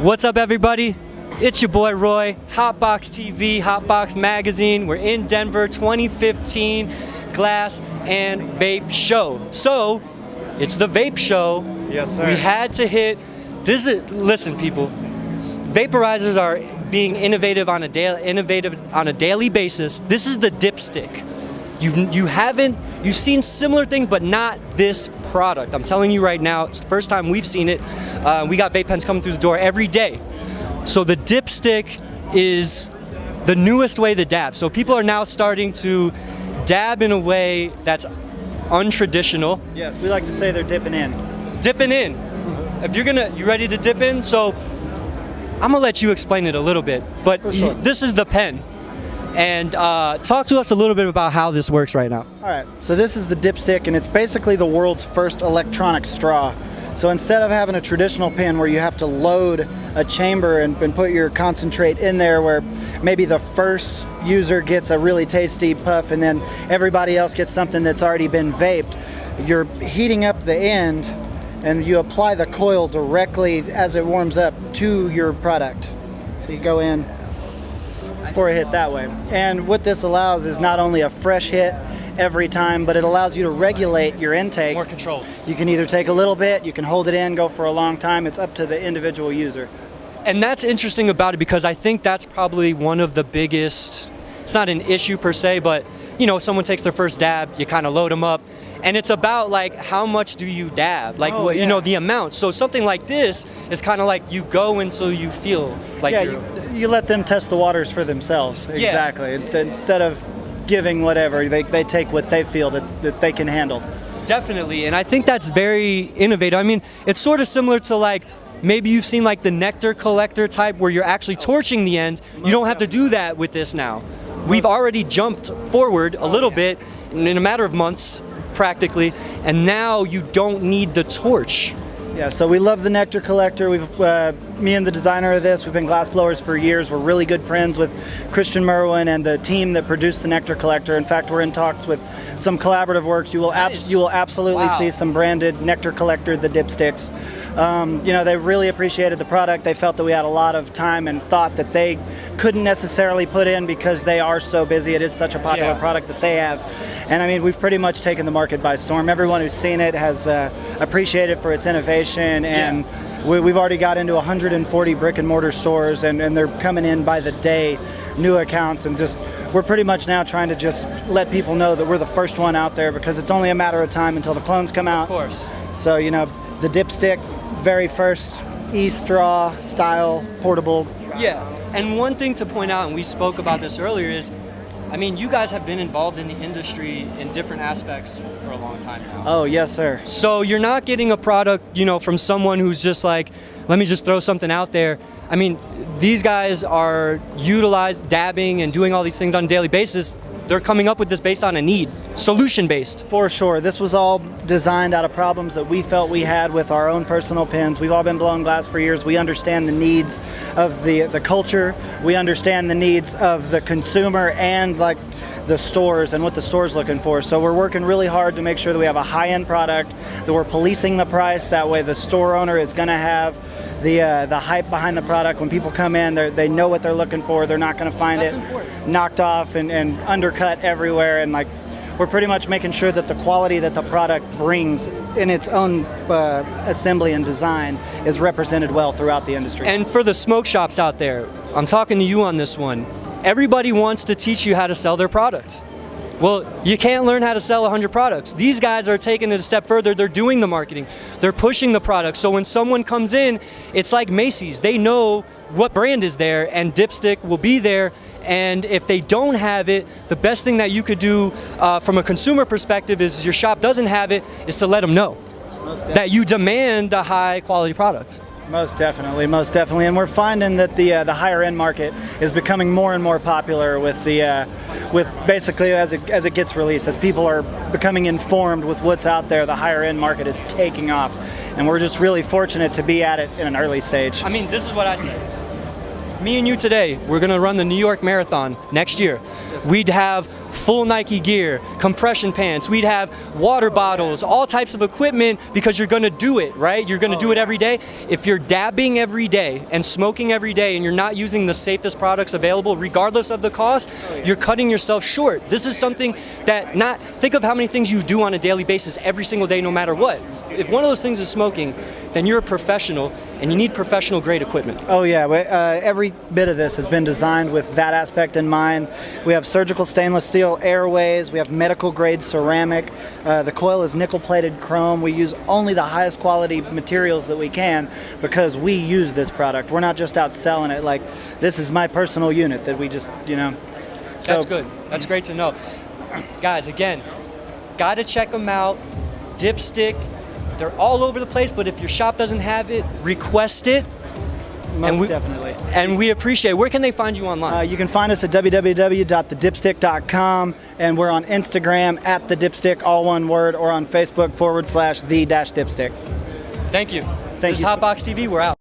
What's up, everybody? It's your boy Roy, HotBoxTV, Hotbox Magazine. We're in Denver, 2015 Glass and Vape Show. So, it's the vape show. Yes, sir. We had to hit. Listen, people. Vaporizers are being innovative on a daily basis. This is the dipstick. You've seen similar things, but not this product. I'm telling you right now, it's the first time we've seen it. We got vape pens coming through the door every day. So the dipstick is the newest way to dab. So people are now starting to dab in a way that's untraditional. Yes, we like to say they're dipping in. Dipping in. If you ready to dip in? So I'm gonna let you explain it a little bit, but sure. This is the pen. And talk to us a little bit about how this works right now. All right, so this is the dipstick, and it's basically the world's first electronic straw. So instead of having a traditional pen where you have to load a chamber and put your concentrate in there, where maybe the first user gets a really tasty puff and then everybody else gets something that's already been vaped, you're heating up the end and you apply the coil directly as it warms up to your product. So you go in for a hit that way. And what this allows is not only a fresh hit every time, but it allows you to regulate your intake. More control. You can either take a little bit, you can hold it in, go for a long time. It's up to the individual user. And that's interesting about it, because I think that's probably one of the biggest, it's not an issue per se, but you know, someone takes their first dab, you kind of load them up, and it's about like how much do you dab, like you know, the amount. So something like this is kind of like you go until you feel like you let them test the waters for themselves. Exactly. Instead of giving whatever, they take what they feel that they can handle. Definitely, and I think that's very innovative. I mean, it's sort of similar to like, maybe you've seen like the nectar collector type where you're actually torching the end. You don't have to do that with this now. We've already jumped forward a little bit in a matter of months, practically, and now you don't need the torch. Yeah, so we love the nectar collector. Me and the designer of this, we've been glass blowers for years. We're really good friends with Christian Merwin and the team that produced the nectar collector. In fact, we're in talks with some collaborative works. You will absolutely see some branded nectar collector, the dipsticks. You know, they really appreciated the product. They felt that we had a lot of time and thought that they couldn't necessarily put in because they are so busy. It is such a popular product that they have. And I mean, we've pretty much taken the market by storm. Everyone who's seen it has appreciated it for its innovation, and we've already got into 140 brick and mortar stores, and they're coming in by the day, new accounts, and we're pretty much now trying to just let people know that we're the first one out there, because it's only a matter of time until the clones come out. Of course. So, you know, the dipstick, very first e-straw style portable. Yeah, and one thing to point out, and we spoke about this earlier, is I mean, you guys have been involved in the industry in different aspects for a long time now. Oh, yes, sir. So you're not getting a product, you know, from someone who's just like, let me just throw something out there. I mean, these guys are dabbing and doing all these things on a daily basis. They're coming up with this based on a need, solution-based. For sure. This was all designed out of problems that we felt we had with our own personal pens. We've all been blowing glass for years. We understand the needs of the culture. We understand the needs of the consumer and like the stores and what the store's looking for. So we're working really hard to make sure that we have a high-end product, that we're policing the price. That way the store owner is going to have the hype behind the product. When people come in, they know what they're looking for. They're not going to find it knocked off and undercut everywhere. And like, we're pretty much making sure that the quality that the product brings in its own assembly and design is represented well throughout the industry. And for the smoke shops out there, I'm talking to you on this one. Everybody wants to teach you how to sell their product. Well, you can't learn how to sell 100 products. These guys are taking it a step further. They're doing the marketing. They're pushing the product. So when someone comes in, it's like Macy's. They know what brand is there, and Dipstick will be there. And if they don't have it, the best thing that you could do from a consumer perspective, if your shop doesn't have it, is to let them know that you demand a high quality product. Most definitely, and we're finding that the higher end market is becoming more and more popular with basically as it gets released, as people are becoming informed with what's out there. The higher end market is taking off, and we're just really fortunate to be at it in an early stage. I mean, this is what I say. Me and you today, we're gonna run the New York Marathon next year. We'd have full Nike gear, compression pants. We'd have water bottles, all types of equipment, because you're gonna do it, right? You're gonna do it every day. If you're dabbing every day and smoking every day and you're not using the safest products available, regardless of the cost, you're cutting yourself short. This is something that think of how many things you do on a daily basis every single day, no matter what. If one of those things is smoking, then you're a professional and you need professional grade equipment. Oh yeah, every bit of this has been designed with that aspect in mind. We have surgical stainless steel airways, we have medical grade ceramic, the coil is nickel plated chrome. We use only the highest quality materials that we can because we use this product. We're not just out selling it. Like, this is my personal unit that we just, That's good. That's great to know. Guys, again, gotta check them out. Dipstick. They're all over the place, but if your shop doesn't have it, request it. Most definitely. And we appreciate it. Where can they find you online? You can find us at www.thedipstick.com, and we're on Instagram at the Dipstick, all one word, or on Facebook /the-Dipstick. Thank you. Thank This you. is HotBoxTV. We're out.